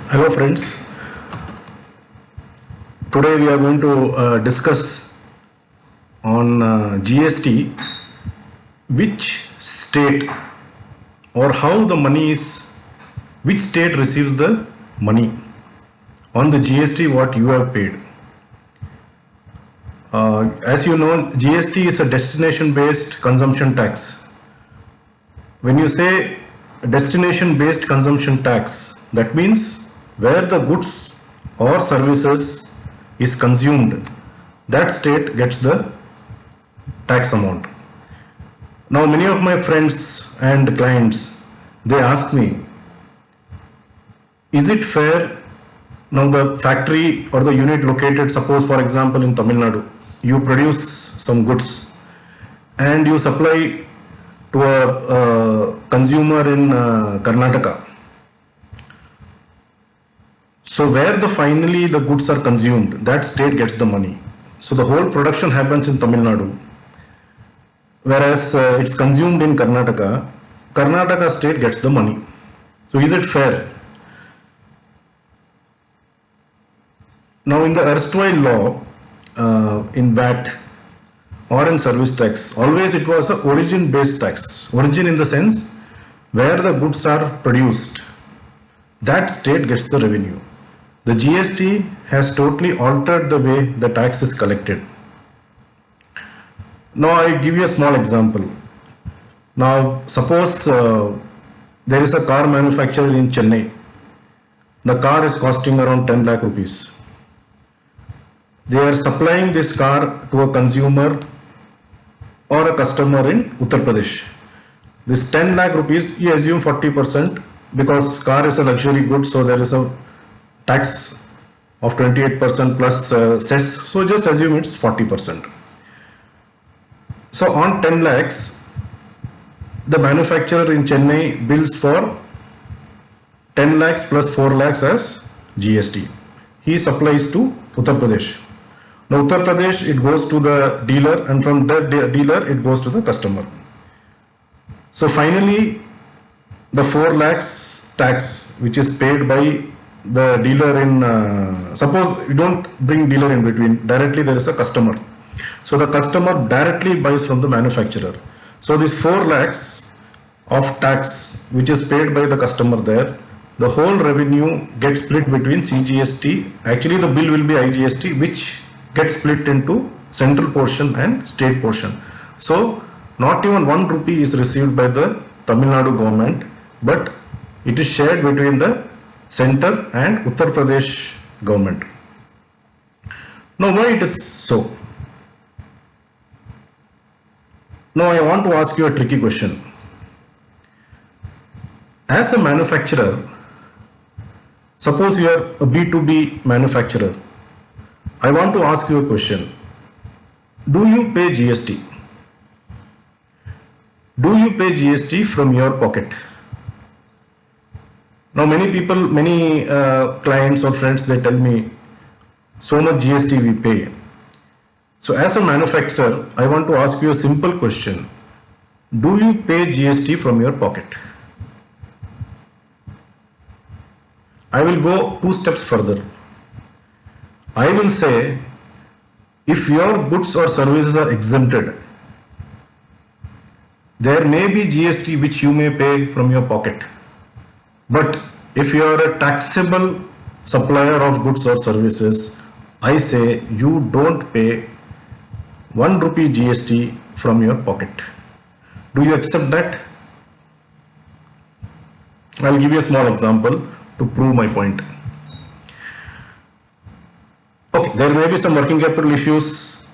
Hello friends, today we are going to discuss on GST, which state or how the money is, which state receives the money on the GST what you have paid. As you know, GST is a destination based consumption tax. When you say destination based consumption tax, that means where the goods or services is consumed, that state gets the tax amount. Now many of my friends and clients, they ask me, is it fair? Now the factory or the unit located, suppose for example in Tamil Nadu, you produce some goods and you supply to a consumer in Karnataka. So where finally the goods are consumed, that state gets the money. So the whole production happens in Tamil Nadu, whereas it's consumed in Karnataka. Karnataka state gets the money. So is it fair? Now in the erstwhile law, in VAT or in service tax, always it was a origin based tax. Origin in the sense where the goods are produced, that state gets the revenue. The GST has totally altered the way the tax is collected. Now I give you a small example. Now suppose there is a car manufacturer in Chennai. The car is costing around 10 lakh rupees. They are supplying this car to a consumer or a customer in Uttar Pradesh. This 10 lakh rupees, you assume 40% because car is a luxury good, so there is a tax of 28% plus cess, so just assume it's 40%. So on 10 lakhs, the manufacturer in Chennai bills for 10 lakhs plus 4 lakhs as GST. He supplies to Uttar Pradesh. Now Uttar Pradesh, it goes to the dealer, and from that dealer it goes to the customer. So finally the 4 lakhs tax which is paid by the dealer in, suppose you don't bring dealer in between, directly there is a customer. So the customer directly buys from the manufacturer. So this 4 lakhs of tax which is paid by the customer there, the whole revenue gets split between CGST, actually the bill will be IGST, which gets split into central portion and state portion. So not even 1 rupee is received by the Tamil Nadu government, but it is shared between the center and Uttar Pradesh government. Now why it is so? Now I want to ask you a tricky question. As a manufacturer, suppose you are a B2B manufacturer, I want to ask you a question. Do you pay GST? Do you pay GST from your pocket? Now many people, many clients or friends, they tell me, so much GST we pay. So as a manufacturer, I want to ask you a simple question. Do you pay GST from your pocket? I will go 2 steps further. I will say, if your goods or services are exempted, there may be GST which you may pay from your pocket. But if you are a taxable supplier of goods or services, I say you don't pay 1 rupee GST from your pocket. Do you accept that? I'll give you a small example to prove my point. Okay, there may be some working capital issues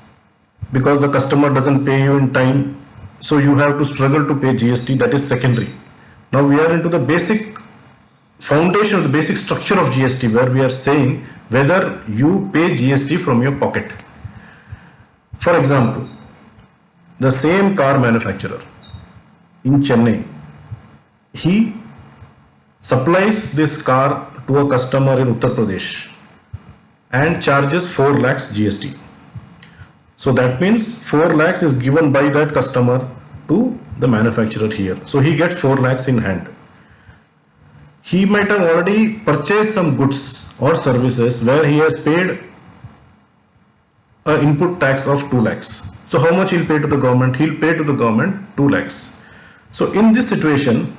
because the customer doesn't pay you in time, so you have to struggle to pay GST, that is secondary. Now we are into the basic foundation, the basic structure of GST, where we are saying whether you pay GST from your pocket. For example, the same car manufacturer in Chennai, he supplies this car to a customer in Uttar Pradesh and charges 4 lakhs GST. So that means 4 lakhs is given by that customer to the manufacturer here. So he gets 4 lakhs in hand. he might have already purchased some goods or services where he has paid an input tax of 2 lakhs. So how much he'll pay to the government? He'll pay to the government 2 lakhs. So in this situation,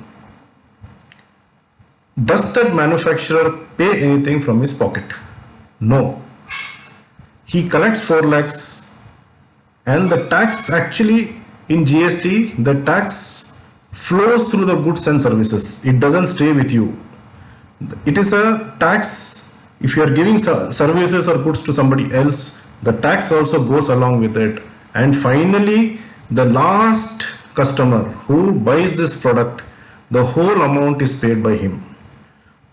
does that manufacturer pay anything from his pocket? No. He collects 4 lakhs and the tax actually in GST, the tax flows through the goods and services. It doesn't stay with you. It is a tax. If you are giving services or goods to somebody else, the tax also goes along with it. And finally, the last customer who buys this product, the whole amount is paid by him.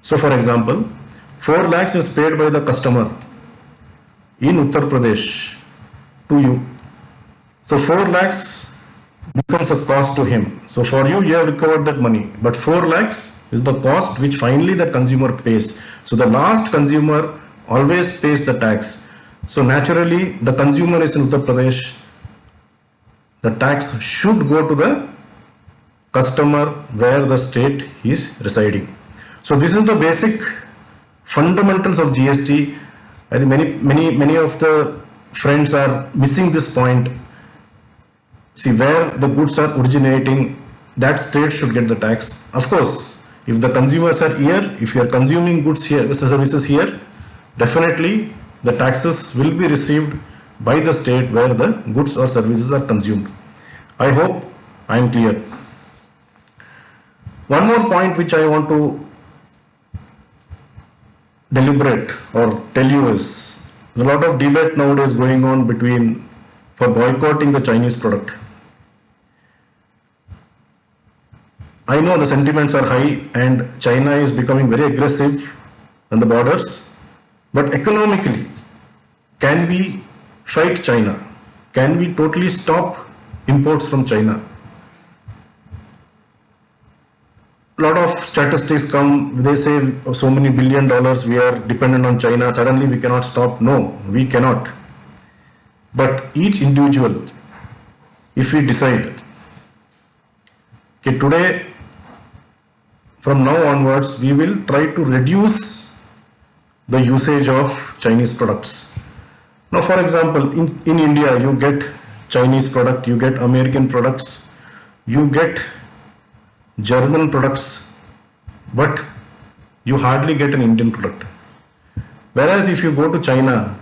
So for example, 4 lakhs is paid by the customer in Uttar Pradesh to you. So 4 lakhs becomes a cost to him. So for you, you have recovered that money. But 4 lakhs is the cost which finally the consumer pays. So the last consumer always pays the tax. So naturally, the consumer is in Uttar Pradesh. The tax should go to the customer where the state is residing. So this is the basic fundamentals of GST. I think many of the friends are missing this point. See, where the goods are originating, that state should get the tax. Of course, if the consumers are here, if you are consuming goods here, services here, definitely the taxes will be received by the state where the goods or services are consumed. I hope I am clear. One more point which I want to deliberate or tell you is, there's a lot of debate nowadays going on for boycotting the Chinese product. I know the sentiments are high and China is becoming very aggressive on the borders, but economically, can we fight China? Can we totally stop imports from China? A lot of statistics come, they say so many $1 billion we are dependent on China, suddenly we cannot stop. No, we cannot. But each individual, if we decide, okay, today, from now onwards, we will try to reduce the usage of Chinese products. Now, for example, in India, you get Chinese product, you get American products, you get German products, but you hardly get an Indian product. Whereas if you go to China,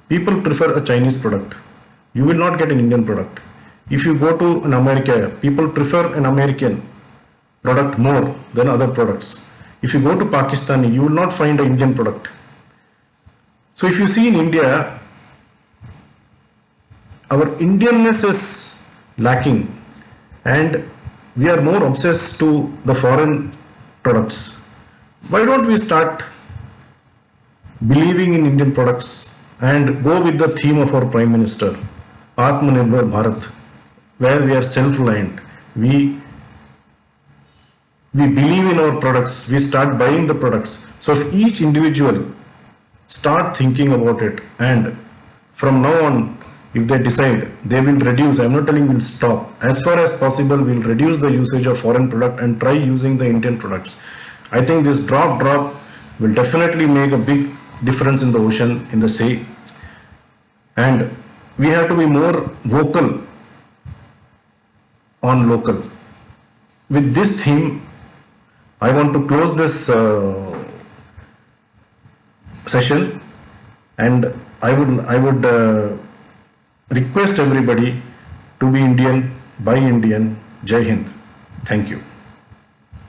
people prefer a Chinese product. You will not get an Indian product. If you go to America, people prefer an American product more than other products. If you go to Pakistan, you will not find an Indian product. So if you see in India, our Indianness is lacking and we are more obsessed to the foreign products. Why don't we start believing in Indian products and go with the theme of our Prime Minister, Atmanirbhar Bharat, where we are self-reliant. We believe in our products, we start buying the products. So if each individual start thinking about it, and from now on, if they decide, they will reduce, I'm not telling we'll stop, as far as possible we'll reduce the usage of foreign product and try using the Indian products. I think this drop will definitely make a big difference in the ocean, in the sea, and we have to be more vocal on local. With this theme, I want to close this session, and I would request everybody to be Indian, buy Indian. Jai Hind. Thank you.